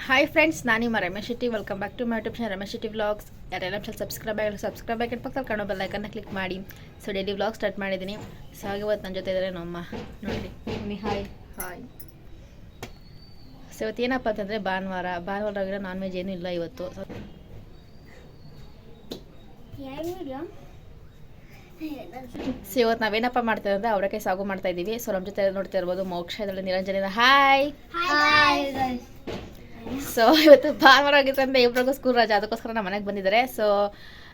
Hi friends, ನಾನು ನಿಮ್ಮ Ramesh Shetty. Welcome back to my YouTube channel Ramesh Shetty vlogs. ಯಾರೆಲ್ಲ ಸಬ್ಸ್ಕ್ರೈಬ್ ಆಗಿ ಪಕ್ಕದಲ್ಲಿ ಕಾಣೋ ಬೆಲ್ಲೈಕನ್ನ ಕ್ಲಿಕ್ ಮಾಡಿ. ಸೊ ಡೈಲಿ ವ್ಲಾಗ್ ಸ್ಟಾರ್ಟ್ ಮಾಡಿದ್ದೀನಿ. ಸೊ ಹಾಗೆ ಇವತ್ತು ನನ್ನ ಜೊತೆ ಇದ್ದಾರೆ ನಮ್ಮಮ್ಮ. ನೋಡಿರಿ ಮಮ್ಮಿ, ಹಾಯ್. ಸೊ ಇವತ್ತು ಏನಪ್ಪ ಅಂತಂದರೆ ಭಾನುವಾರ ಆಗಿರೋ ನಾನ್ ವೆಜ್ ಏನೂ ಇಲ್ಲ ಇವತ್ತು. ಸೊ ಇವತ್ತು ನಾವೇನಪ್ಪ ಮಾಡ್ತೀವಿ ಅಂದರೆ ಅವರೆಕಾಯಿ ಸಾಗು ಮಾಡ್ತಾಯಿದ್ದೀವಿ. ಸೊ ನಮ್ಮ ಜೊತೆ ನೋಡ್ತಾ ಇರ್ಬೋದು ಮೋಕ್ಷ, ಇದರಲ್ಲಿ ನಿರಂಜನ. ಹಾಯ್. ಸೊ ಇವತ್ತು ಭಾನುವಾರ ಆಗಿತ್ತು ಅಂದರೆ ಇಬ್ಬರಿಗೂ ಸ್ಕೂಲ್ ರಜಾ, ಅದಕ್ಕೋಸ್ಕರ ನಮ್ಮ ಮನೆಗೆ ಬಂದಿದ್ದಾರೆ. ಸೊ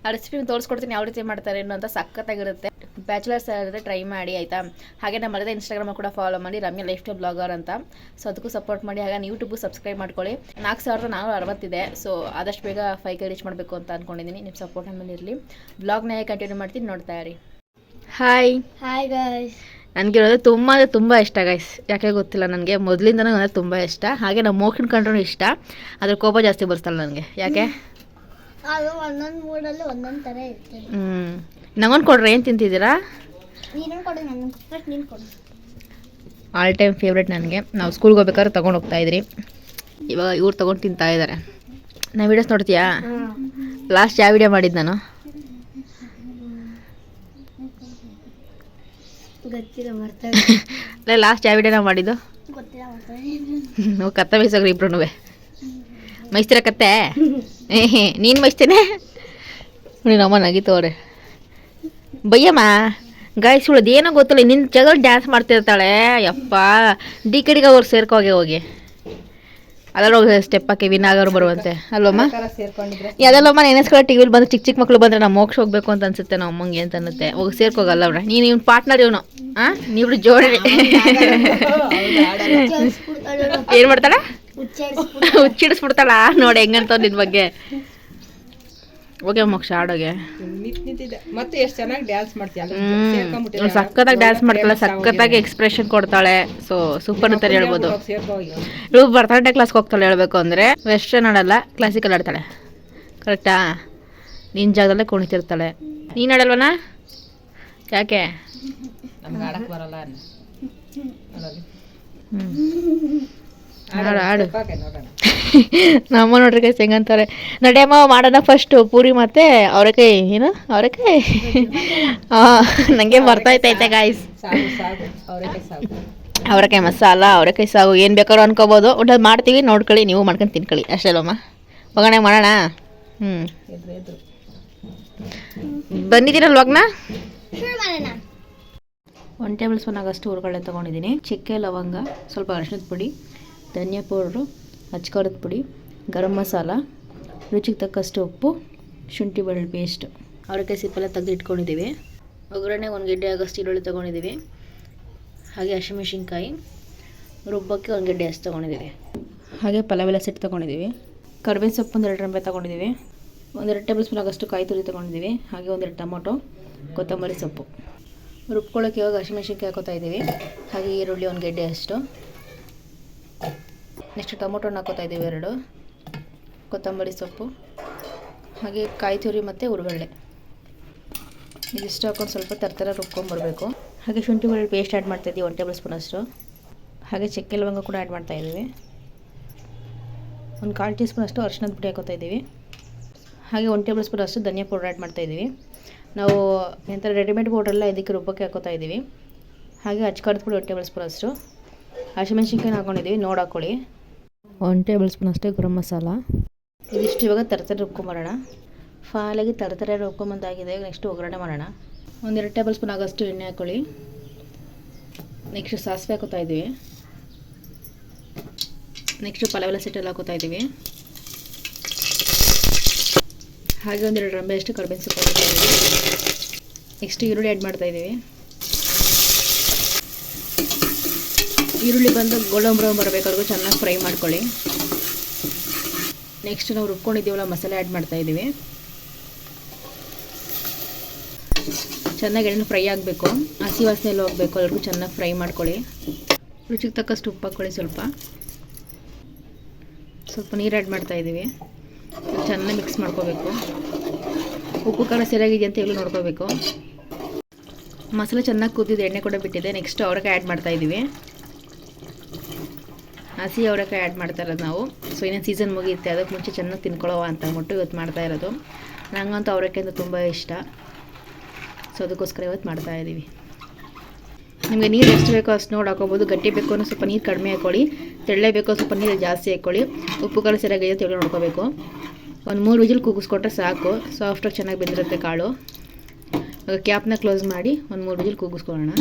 ಆ ರೆಸಿಪಿ ತೋರಿಸ್ಕೊಡ್ತೀನಿ ಯಾವ ರೀತಿ ಮಾಡ್ತಾರೆ ಏನು ಅಂತ. ಸಖತ್ತಾಗಿರುತ್ತೆ. ಬ್ಯಾಚುಲರ್ಸ್ ಆದರೆ ಟ್ರೈ ಮಾಡಿ, ಆಯಿತಾ. ಹಾಗೆ ನಮ್ಮ ಮರದ ಇನ್ಸ್ಟಾಗ್ರಾಮ್ ಕೂಡ ಫಾಲೋ ಮಾಡಿ, ರಮ್ಯಾ ಲೈಫ್ ಸ್ಟೈಲ್ ಬ್ಲಾಗರ್ ಅಂತ. ಸೊ ಅದಕ್ಕೂ ಸಪೋರ್ಟ್ ಮಾಡಿ. ಹಾಗೆ ಯೂಟ್ಯೂಬು ಸಬ್ಸ್ಕ್ರೈಬ್ ಮಾಡ್ಕೊಳ್ಳಿ. 4460 ಇದೆ. ಸೊ ಆದಷ್ಟು ಬೇಗ 5K ರೀಚ್ ಮಾಡಬೇಕು ಅಂತ ಅಂದ್ಕೊಂಡಿದ್ದೀನಿ. ನಿಮ್ಮ ಸಪೋರ್ಟ್ ನಮ್ಮಲ್ಲಿ ಇರಲಿ. ಬ್ಲಾಗ್ನ ಕಂಟಿನ್ಯೂ ಮಾಡ್ತೀನಿ, ನೋಡ್ತಾ ಇರಿ. Hi guys. ನನಗಿರೋದು ತುಂಬ ಇಷ್ಟ ಗೈಸ್. ಯಾಕೆ ಗೊತ್ತಿಲ್ಲ, ನನಗೆ ಮೊದಲಿಂದನೂ ನನಗೆ ತುಂಬ ಇಷ್ಟ. ಹಾಗೆ ನಾವು ಮೋಕ್ಷನ್ ಕಂಡ್ರೂ ಇಷ್ಟ. ಅದ್ರ ಕೋಪ ಜಾಸ್ತಿ ಬರ್ತಾಳೆ ನನಗೆ. ಯಾಕೆ? ಅದು ಒಂದೊಂದು ಮೂಡಲ್ಲಿ ಒಂದೊಂದು ಥರ ಇರ್ತದೆ. ನಂಗೊಂದು ಕೊಡ್ರಿ. ಏನು ತಿಂತಿದ್ದೀರಾ? ನೀನು ಕೊಡು, ನನಗೆ ಫಸ್ಟ್ ನೀನು ಕೊಡು. ಆಲ್ ಟೈಮ್ ಫೇವ್ರೇಟ್ ನನಗೆ. ನಾವು ಸ್ಕೂಲ್ಗೆ ಹೋಗ್ಬೇಕಾದ್ರೆ ತೊಗೊಂಡು ಹೋಗ್ತಾ ಇದ್ರಿ. ಇವಾಗ ಇವ್ರು ತೊಗೊಂಡು ತಿಂತಾ ಇದ್ದಾರೆ. ನಾ ವೀಡಿಯೋಸ್ ನೋಡ್ತೀಯಾ? ಲಾಸ್ಟ್ ಯಾವ ವಿಡಿಯೋ ಮಾಡಿದ್ದು ನಾನು? ಗೊತ್ತಿಲ್ಲ, ಅಲ್ಲ, ಲಾಸ್ಟ್ ಯಾವ ವಿಡಿಯೋ ನಾವು ಮಾಡಿದ್ದು? ನಾವು ಕತ್ತೆ ಬೈಸೋಗ್ರಿ ಇಬ್ರು. ಮೈಸ್ತಿರ ಕತ್ತೆ? ನೀನು ಮೈಸ್ತೇನೆ? ನೀನಮ್ಮ ನಗಿತವ್ರೆ. ಬಯ್ಯಮ್ಮ ಗಾಯ್ ಸುಳ್ಳೋದು ಏನೋ ಗೊತ್ತಿಲ್ಲ. ನಿನ್ನ ಜಗಳ ಡ್ಯಾನ್ಸ್ ಮಾಡ್ತಿರ್ತಾಳೆ. ಯಪ್ಪ, ಡಿಕೆಡಿಗೆ ಅವ್ರು ಸೇರ್ಕೋಗೆ ಹೋಗಿ ಅದೆಲ್ಲ ಹೋಗಿ ಸ್ಟೆಪ್ ಹಾಕಿ ವಿನಾಗರು ಬರುವಂತೆ ಅಲ್ವಮ್ಮ? ಅದೆಲ್ಲಮ್ಮ ನೆನೆಸ್ಕೊಳ್ಳೋ ಟಿವಿಲಿ ಬಂದು ಚಿಕ್ಕ ಮಕ್ಳು ಬಂದರೆ ನಾವು ಮೋಕ್ಷ ಹೋಗ್ಬೇಕು ಅಂತ ಅನ್ಸುತ್ತೆ. ನಾವು ಅಮ್ಮಂಗೆ ಅಂತ ಅನ್ನತ್ತೆ. ಹೋಗಿ ಸೇರ್ಕೋಗಲ್ಲ ಅವ್ರೆ. ನೀನು ಇವ್ನ ಪಾರ್ಟ್ನರ್ ಇವನು. ನೀವಿಬ್ರು ಜೋಡಿ ಏನು ಮಾಡ್ತಾಳೆ? ಹುಚ್ಚಿಡಿಸ್ಬಿಡ್ತಾಳ. ನೋಡಿ ಹೆಂಗಂತ ನಿನ್ನ ಬಗ್ಗೆ. ಓಕೆ ಮೋಕ್ಷ, ಆಡೋಗೆ ಮತ್ತೆ ಎಷ್ಟು ಚೆನ್ನಾಗಿ ಡ್ಯಾನ್ಸ್ ಮಾಡ್ತೀಯ. ಸಖತ್ತಾಗಿ ಡ್ಯಾನ್ಸ್ ಮಾಡ್ತಾಳೆ, ಸಖತ್ತಾಗಿ ಎಕ್ಸ್ಪ್ರೆಷನ್ ಕೊಡ್ತಾಳೆ. ಸೊ ಸೂಪರ್ ಅಂತಾನೆ ಹೇಳ್ಬೋದು. ಇವಳು ಭರತನಾಟ್ಯ ಕ್ಲಾಸ್ಗೆ ಹೋಗ್ತಾಳೆ. ಹೇಳ್ಬೇಕು ಅಂದರೆ ವೆಸ್ಟರ್ನ್ ಆಡಲ್ಲ, ಕ್ಲಾಸಿಕಲ್ ಆಡ್ತಾಳೆ. ಕರೆಕ್ಟಾ? ನಿನ್ನ ಜಾಗದಲ್ಲೇ ಕುಣಿತಿರ್ತಾಳೆ. ನೀನು ಆಡಲ್ವನಾ? ಯಾಕೆ? ನಮ್ಗೆ ಆಡಕ್ಕೆ ಬರಲ್ಲ. ಆಡು. ನಮ್ಮ ನೋಡ್ರಿ ಕೈ ಹೆಂಗಂತಾರೆ. ನಡಿಯಮ್ಮ ಮಾಡೋಣ ಫಸ್ಟು ಪೂರಿ ಮತ್ತು ಅವರೆಕಾಯಿ. ಏನು ಅವರೆಕಾಯಿ? ನನಗೆ ಬರ್ತೈತೈತೆ ಗಾಯ್ಸ್. ಅವರೆಕಾಯಿ ಮಸಾಲ, ಅವರೆಕಾಯಿ ಸಾಗು, ಏನು ಬೇಕಾದ್ರೂ ಅನ್ಕೋಬೋದು. ಒಟ್ಟು ಮಾಡ್ತೀವಿ, ನೋಡ್ಕೊಳ್ಳಿ. ನೀವು ಮಾಡ್ಕೊಂಡು ತಿನ್ಕೊಳ್ಳಿ ಅಷ್ಟೇ ಅಲ್ಲಮ್ಮ. ಒಗ್ಗರಣೆ ಮಾಡೋಣ. ಬಂದಿದ್ದೀರಲ್ವಾಗ್ನ? 1 ಟೇಬಲ್ ಸ್ಪೂನ್ ಆಗಷ್ಟು ಹುರುಗಡ್ಲೆ ತೊಗೊಂಡಿದ್ದೀನಿ. ಚಕ್ಕೆ, ಲವಂಗ, ಸ್ವಲ್ಪ ಅರಿಶಿಣದ ಪುಡಿ, ಧನಿಯಾ ಪೌಡ್ರು, ಅಚ್ಕಾರದ ಪುಡಿ, ಗರಂ ಮಸಾಲ, ರುಚಿಗೆ ತಕ್ಕಷ್ಟು ಉಪ್ಪು, ಶುಂಠಿ ಬೆಳ್ಳುಳ್ಳಿ ಪೇಸ್ಟ್, ಅವರೆಕಾಯಿ ಸಿಪ್ಪೆಲ್ಲ ತೆಗೆದು ಇಟ್ಕೊಂಡಿದ್ದೀವಿ. ಒಗ್ಗರಣೆ 1 ಗೆಡ್ಡೆ ಆಗಷ್ಟು ಈರುಳ್ಳಿ ತೊಗೊಂಡಿದ್ದೀವಿ. ಹಾಗೆ ಹಸಿಮೆಣಸಿನ್ಕಾಯಿ, ರುಬ್ಬಕ್ಕೆ 1 ಗೆಡ್ಡೆ ಅಷ್ಟು ತೊಗೊಂಡಿದ್ದೀವಿ. ಹಾಗೆ ಪಲಾವ್ ಎಲೆ ಸೆಟ್ ತೊಗೊಂಡಿದ್ದೀವಿ. ಕರಿಬೇವಿನ ಸೊಪ್ಪು 1-2 ರೆಂಬೆ ತೊಗೊಂಡಿದ್ದೀವಿ. 1-2 ಟೇಬಲ್ ಸ್ಪೂನ್ ಆಗಷ್ಟು ಕಾಯಿ ತುರಿ ತೊಗೊಂಡಿದ್ದೀವಿ. ಹಾಗೆ 1-2 ಟೊಮೊಟೊ, ಕೊತ್ತಂಬರಿ ಸೊಪ್ಪು. ರುಬ್ಕೊಳ್ಳೋಕೆ ಇವಾಗ ಹಸಿಮೆಣಸಿನ್ಕಾಯಿ ಹಾಕೋತಾ ಇದ್ದೀವಿ. ಹಾಗೆ ಈರುಳ್ಳಿ 1 ಗೆಡ್ಡೆ ಅಷ್ಟು. ನೆಕ್ಸ್ಟ್ ಟೊಮೊಟೊನ ಹಾಕೋತಾ ಇದ್ದೀವಿ 2, ಕೊತ್ತಂಬರಿ ಸೊಪ್ಪು, ಹಾಗೆ ಕಾಯಿ ತುರಿ ಮತ್ತು ಹುರುಗಡ್ಲೆ. ಇದಿಷ್ಟು ಹಾಕೊಂಡು ಸ್ವಲ್ಪ ತರತರ ರುಬ್ಕೊಂಬರ್ಬೇಕು. ಹಾಗೆ ಶುಂಠಿ ಬೆಳ್ಳುಳ್ಳಿ ಪೇಸ್ಟ್ ಆ್ಯಡ್ ಮಾಡ್ತಾಯಿದ್ದೀವಿ 1 ಟೇಬಲ್ ಸ್ಪೂನ್ ಅಷ್ಟು. ಹಾಗೆ ಚಕ್ಕೆ ಲವಂಗ ಕೂಡ ಆ್ಯಡ್ ಮಾಡ್ತಾಯಿದ್ದೀವಿ. 1/4 ಟೀ ಸ್ಪೂನ್ ಅಷ್ಟು ಅರಿಶಿಣದ ಪುಡಿ ಹಾಕೋತಾ ಇದ್ದೀವಿ. ಹಾಗೆ 1 ಟೇಬಲ್ ಸ್ಪೂನ್ ಅಷ್ಟು ಧನಿಯಾ ಪೌಡರ್ ಆ್ಯಡ್ ಮಾಡ್ತಾಯಿದ್ದೀವಿ. ನಾವು ಎಂಥ ರೆಡಿಮೇಡ್ ಪೌಡ್ರೆಲ್ಲ ಇದಕ್ಕೆ ರುಬ್ಬಕ್ಕೆ ಹಾಕೋತಾ ಇದ್ದೀವಿ. ಹಾಗೆ ಅಚ್ಕಾರದ ಪುಡಿ 1 ಟೇಬಲ್ ಸ್ಪೂನ್ ಅಷ್ಟು. ಹಸಿಮೆಣ್ಸಿನ್ಕಾಯಿ ಹಾಕೊಂಡಿದ್ದೀವಿ, ನೋಡಿ ಹಾಕ್ಕೊಳ್ಳಿ. 1 ಟೇಬಲ್ ಸ್ಪೂನ್ ಅಷ್ಟೇ ಗರಂ ಮಸಾಲ. ಇದಿಷ್ಟು ಇವಾಗ ತರತರೆ ರುಬ್ಕೊಂಬರೋಣ. ಫಾಲಾಗಿ ತರತರೆ ರುಬ್ಕೊಂಬಂದಾಗಿದೆ. ನೆಕ್ಸ್ಟ್ ಒಗ್ಗರಣೆ ಮಾಡೋಣ. 1-2 ಟೇಬಲ್ ಸ್ಪೂನ್ ಆಗೋಷ್ಟು ಎಣ್ಣೆ ಹಾಕ್ಕೊಳ್ಳಿ. ನೆಕ್ಸ್ಟ್ ಸಾಸಿವೆ ಹಾಕೋತಾ ಇದ್ದೀವಿ. ನೆಕ್ಸ್ಟ್ ಪಲಾವ್ ಎಲೆ ಸೆಟ್ಟೆಲ್ಲ ಹಾಕೋತಾ ಇದ್ದೀವಿ. ಹಾಗೆ 1-2 ರೆಂಬೆ ಅಷ್ಟು ಕರಿಬೇವಿನ ಸೊಪ್ಪು ಹಾಕೋತಾ ಇದ್ದೀವಿ. ನೆಕ್ಸ್ಟ್ ಈರುಳ್ಳಿ ಆ್ಯಡ್ ಮಾಡ್ತಾಯಿದ್ದೀವಿ. ಈರುಳ್ಳಿ ಬಂದು ಗೋಲ್ಡನ್ ಬ್ರೌನ್ ಬರಬೇಕಾದ್ರೂ ಚೆನ್ನಾಗಿ ಫ್ರೈ ಮಾಡ್ಕೊಳ್ಳಿ. ನೆಕ್ಸ್ಟ್ ನಾವು ರುಬ್ಕೊಂಡಿದ್ದೀವಲ್ಲ ಮಸಾಲೆ ಆ್ಯಡ್ ಮಾಡ್ತಾಯಿದ್ದೀವಿ. ಚೆನ್ನಾಗಿ ಎಣ್ಣೆ ಫ್ರೈ ಆಗಬೇಕು, ಹಸಿ ವಾಸನೆ ಎಲ್ಲ ಹೋಗಬೇಕು. ಅಲ್ಲಿಗೂ ಚೆನ್ನಾಗಿ ಫ್ರೈ ಮಾಡ್ಕೊಳ್ಳಿ. ರುಚಿಗೆ ತಕ್ಕಷ್ಟು ಉಪ್ಪು ಹಾಕ್ಕೊಳ್ಳಿ. ಸ್ವಲ್ಪ ನೀರು ಆ್ಯಡ್ ಮಾಡ್ತಾಯಿದ್ದೀವಿ. ಚೆನ್ನಾಗಿ ಮಿಕ್ಸ್ ಮಾಡ್ಕೋಬೇಕು. ಉಪ್ಪು ಖಾರ ಸರಿಯಾಗಿದೆ ಅಂತ ಈಗಲೂ ನೋಡ್ಕೋಬೇಕು. ಮಸಾಲೆ ಚೆನ್ನಾಗಿ ಕುದ್ದಿದ್ದು ಎಣ್ಣೆ ಕೂಡ ಬಿಟ್ಟಿದೆ. ನೆಕ್ಸ್ಟ್ ಅವರೆಕಾಯಿ ಆ್ಯಡ್ ಮಾಡ್ತಾಯಿದ್ದೀವಿ. ಹಸಿ ಅವರೆಕಾಯಿ ಆ್ಯಡ್ ಮಾಡ್ತಾ ಇರೋದು ನಾವು. ಸೊ ಇನ್ನೇನು ಸೀಸನ್ ಮುಗಿಯುತ್ತೆ, ಅದಕ್ಕೆ ಮುಂಚೆ ಚೆನ್ನಾಗಿ ತಿನ್ಕೊಳ್ಳೋ ಅಂತ ಅಂದ್ಬಿಟ್ಟು ಇವತ್ತು ಮಾಡ್ತಾ ಇರೋದು. ನನಗಂತೂ ಅವರೆಕಾಯಿ ಅಂದರೆ ತುಂಬ ಇಷ್ಟ. ಸೊ ಅದಕ್ಕೋಸ್ಕರ ಇವತ್ತು ಮಾಡ್ತಾಯಿದ್ದೀವಿ. ನಿಮಗೆ ನೀರು ಎಷ್ಟು ಬೇಕೋ ಅಷ್ಟು ನೋಡಿ ಹಾಕೋಬೋದು. ಗಟ್ಟಿ ಬೇಕು ಅನ್ನೋ ಸ್ವಲ್ಪ ನೀರು ಕಡಿಮೆ ಹಾಕ್ಕೊಳ್ಳಿ, ತೆಳ್ಳೆ ಬೇಕೋ ಸ್ವಲ್ಪ ನೀರು ಜಾಸ್ತಿ ಹಾಕ್ಕೊಳ್ಳಿ. ಉಪ್ಪು ಕಾಳು ಸರಿಯಾಗಿದೆ ತೆಳ್ಳೆ ನೋಡ್ಕೋಬೇಕು. ಒಂದು 3 ವಿಜಿಲ್ ಕೂಗಿಸ್ಕೊಟ್ರೆ ಸಾಕು, ಸಾಫ್ಟಾಗಿ ಚೆನ್ನಾಗಿ ಬೆಂದಿರುತ್ತೆ ಕಾಳು. ಇವಾಗ ಕ್ಯಾಪ್ನ ಕ್ಲೋಸ್ ಮಾಡಿ ಒಂದು 3 ವಿಜಿಲ್ ಕೂಗಿಸ್ಕೊಳ್ಳೋಣ.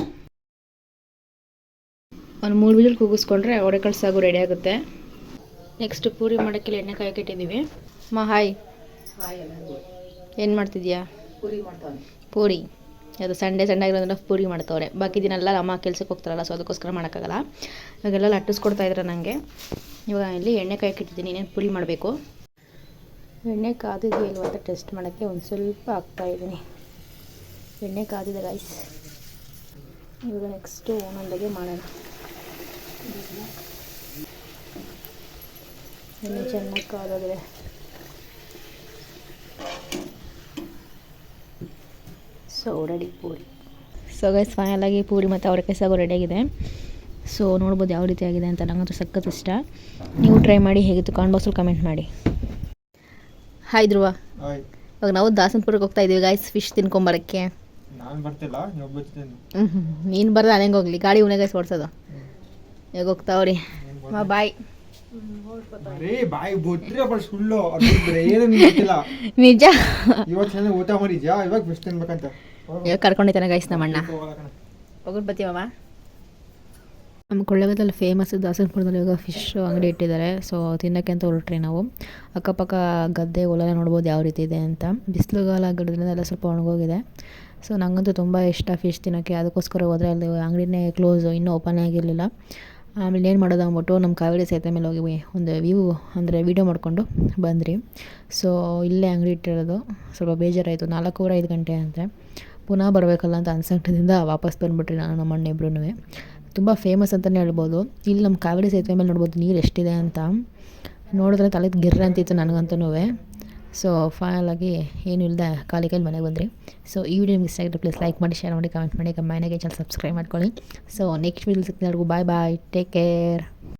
ಒಂದು 3 ವಿಜಿಲ್ ಕೂಗಿಸ್ಕೊಂಡ್ರೆ ಅವರೆಕಾಳು ಸಾಗು ರೆಡಿ ಆಗುತ್ತೆ. ನೆಕ್ಸ್ಟ್ ಪೂರಿ ಮಾಡೋಕ್ಕೆ ಎಣ್ಣೆ ಕಾಯಕ್ಕೆ ಇಟ್ಟಿದ್ದೀವಿ. ಹಾಯ್, ಏನು ಮಾಡ್ತಿದ್ಯಾ? ಪೂರಿ. ಅದು ಸಂಡೇ ಇರೋದ್ರಿಂದ ಪೂರಿ ಮಾಡ್ತವ್ರೆ. ಬಾಕಿ ದಿನೆಲ್ಲ ಅಮ್ಮ ಕೆಲ್ಸಕ್ಕೆ ಹೋಗ್ತಾರಲ್ಲ, ಸೊ ಅದಕ್ಕೋಸ್ಕರ ಮಾಡೋಕ್ಕಾಗಲ್ಲ. ಇವಾಗೆಲ್ಲ ಲಟ್ಟಿಸ್ಕೊಡ್ತಾ ಇದ್ದಾರೆ ನನಗೆ. ಇವಾಗ ಇಲ್ಲಿ ಎಣ್ಣೆ ಕಾಯಕ್ಕೆ ಇಟ್ಟಿದ್ದೀನಿ, ಇನ್ನೇನು ಪೂರಿ ಮಾಡಬೇಕು. ಎಣ್ಣೆ ಕಾದಿದೆಯೋ ಇಲ್ವ ಅಂತ ಟೆಸ್ಟ್ ಮಾಡೋಕ್ಕೆ ಒಂದು ಸ್ವಲ್ಪ ಹಾಕ್ತಾಯಿದ್ದೀನಿ. ಎಣ್ಣೆ ಕಾದಿದೆ ಗೈಸ್. ಇವಾಗ ನೆಕ್ಸ್ಟು ಒಂದೊಂದಾಗೆ ಮಾಡೋಣ. ಎಣ್ಣೆ ಚೆನ್ನಾಗಿ ಕಾದಾಗಿದೆ. So ready puri. So guys ಫೈನಲಾಗಿ ಪೂರಿ ಮತ್ತು ಅವರೆಕಾಯಿ ಸಾಗು ರೆಡಿಯಾಗಿದೆ. ಸೊ ನೋಡ್ಬೋದು ಯಾವ ರೀತಿ ಆಗಿದೆ ಅಂತ. ನಂಗಂತೂ ಸಖತ್ ಇಷ್ಟ. ನೀವು ಟ್ರೈ ಮಾಡಿ, ಹೇಗಿತ್ತು ಕಾಮೆಂಟ್ ಬಾಕ್ಸಲ್ಲಿ ಕಮೆಂಟ್ ಮಾಡಿ. ಹಾಯ್ ಧ್ರುವ. ಇವಾಗ ನಾವು ದಾಸನಪುರಕ್ಕೆ ಹೋಗ್ತಾ ಇದ್ದೀವಿ ಗೈಸ್, ಫಿಶ್ ತಿನ್ಕೊಂಬರೋಕ್ಕೆ. ನಾನು ಬರ್ತಿಲ್ಲ, ನೀನು ಬರ್ದ ನಾನು ಹೆಂಗೆ ಹೋಗ್ಲಿ, ಗಾಡಿ ಉನೇ ಗೈಸ್ ಓಡಿಸೋದು. ಈಗ ಹೋಗ್ತಾವ್ರಿ. ಬಾಯ್. ಬಾಯಿ ಬೊಟ್ರಿ ಸುಳ್ಳು ಏನು ಗೊತ್ತಿಲ್ಲ. ನಿಜ. ಇವತ್ತು ಚೆನ್ನಾಗಿ ಊಟ ಮಾಡಿದ್ಯಾ? ಇವಾಗ ಫಿಶ್ ತಿನ್ಬೇಕಂತ ಇವಾಗ ಕರ್ಕೊಂಡಿದ್ದಾನೆ ಗೈಸ್ ನಮ್ಮ ಅಣ್ಣ. ಹೋಗ್ಬಿಟ್ಟು ಬರ್ತೀವಮ್ಮ. ನಮ್ಮ ಕೊಳ್ಳೇಗಾಲದಲ್ಲಿ ಫೇಮಸ್ ದಾಸನಪುರದಲ್ಲಿ ಇವಾಗ ಫಿಶ್ ಅಂಗಡಿ ಇಟ್ಟಿದ್ದಾರೆ. ಸೊ ತಿನ್ನೋಕ್ಕೆ ಅಂತ ಹೊರಟ್ರಿ ನಾವು. ಅಕ್ಕಪಕ್ಕ ಗದ್ದೆ ಹೊಲ ನೋಡ್ಬೋದು ಯಾವ ರೀತಿ ಇದೆ ಅಂತ. ಬಿಸಿಲುಗಾಲ ಆಗಿರೋದ್ರಿಂದ ಎಲ್ಲ ಸ್ವಲ್ಪ ಒಣಗೋಗಿದೆ. ಸೊ ನನಗಂತೂ ತುಂಬ ಇಷ್ಟ ಫಿಶ್ ತಿನ್ನೋಕ್ಕೆ. ಅದಕ್ಕೋಸ್ಕರ ಹೋದರೆ ಅಲ್ಲಿ ಅಂಗಡಿನೇ ಕ್ಲೋಸು, ಇನ್ನೂ ಓಪನ್ ಆಗಿರಲಿಲ್ಲ. ಆಮೇಲೆ ಏನು ಮಾಡೋದು ಅಂದ್ಬಿಟ್ಟು ನಮ್ಮ ಕಾವೇರಿ ಸೇತುವೆ ಮೇಲೆ ಹೋಗಿ ಒಂದು ವ್ಯೂ ಅಂದರೆ ವೀಡಿಯೋ ಮಾಡಿಕೊಂಡು ಬಂದ್ರಿ. ಸೊ ಇಲ್ಲೇ ಅಂಗಡಿ ಇಟ್ಟಿರೋದು. ಸ್ವಲ್ಪ ಬೇಜಾರಾಯಿತು, 4-5 ಗಂಟೆ ಅಂತೆ. ಪುನಃ ಬರಬೇಕಲ್ಲ ಅಂತ ಅನ್ಸಂಟದಿಂದ ವಾಪಸ್ ಬಂದುಬಿಟ್ರಿ ನಾನು ನಮ್ಮ ಅಣ್ಣ ಇಬ್ರೂ. ತುಂಬ ಫೇಮಸ್ ಅಂತಲೇ ಹೇಳ್ಬೋದು. ಇಲ್ಲಿ ನಮ್ಮ ಕಾವೇರಿ ಸೇತುವೆ ಮೇಲೆ ನೋಡ್ಬೋದು ನೀರು ಎಷ್ಟಿದೆ ಅಂತ. ನೋಡಿದ್ರೆ ತಲೆದು ಗಿರ್ರ ಅಂತಿತ್ತು ನನಗಂತೂ. ಸೊ ಫೈನಲಾಗಿ ಏನು ಇಲ್ಲದೆ ಖಾಲಿ ಕೈಲಿ ಮನೆಗೆ ಬಂದ್ರಿ. ಸೊ ಈ ವಿಡಿಯೋ ನಿಮ್ಗೆ ಇಷ್ಟ ಆಗಿದ್ರೆ ಪ್ಲೀಸ್ ಲೈಕ್ ಮಾಡಿ, ಶೇರ್ ಮಾಡಿ, ಕಮೆಂಟ್ ಮಾಡಿ, ಮನೆಗೆ ಚಾನಲ್ ಸಬ್ಸ್ಕ್ರೈಬ್ ಮಾಡ್ಕೊಳ್ಳಿ. ಸೊ ನೆಕ್ಸ್ಟ್ ವಿಡಿಯೋ ಸಿಗ್ತೀನಿ. ಬಾಯ್ ಬಾಯ್, ಟೇಕ್ ಕೇರ್.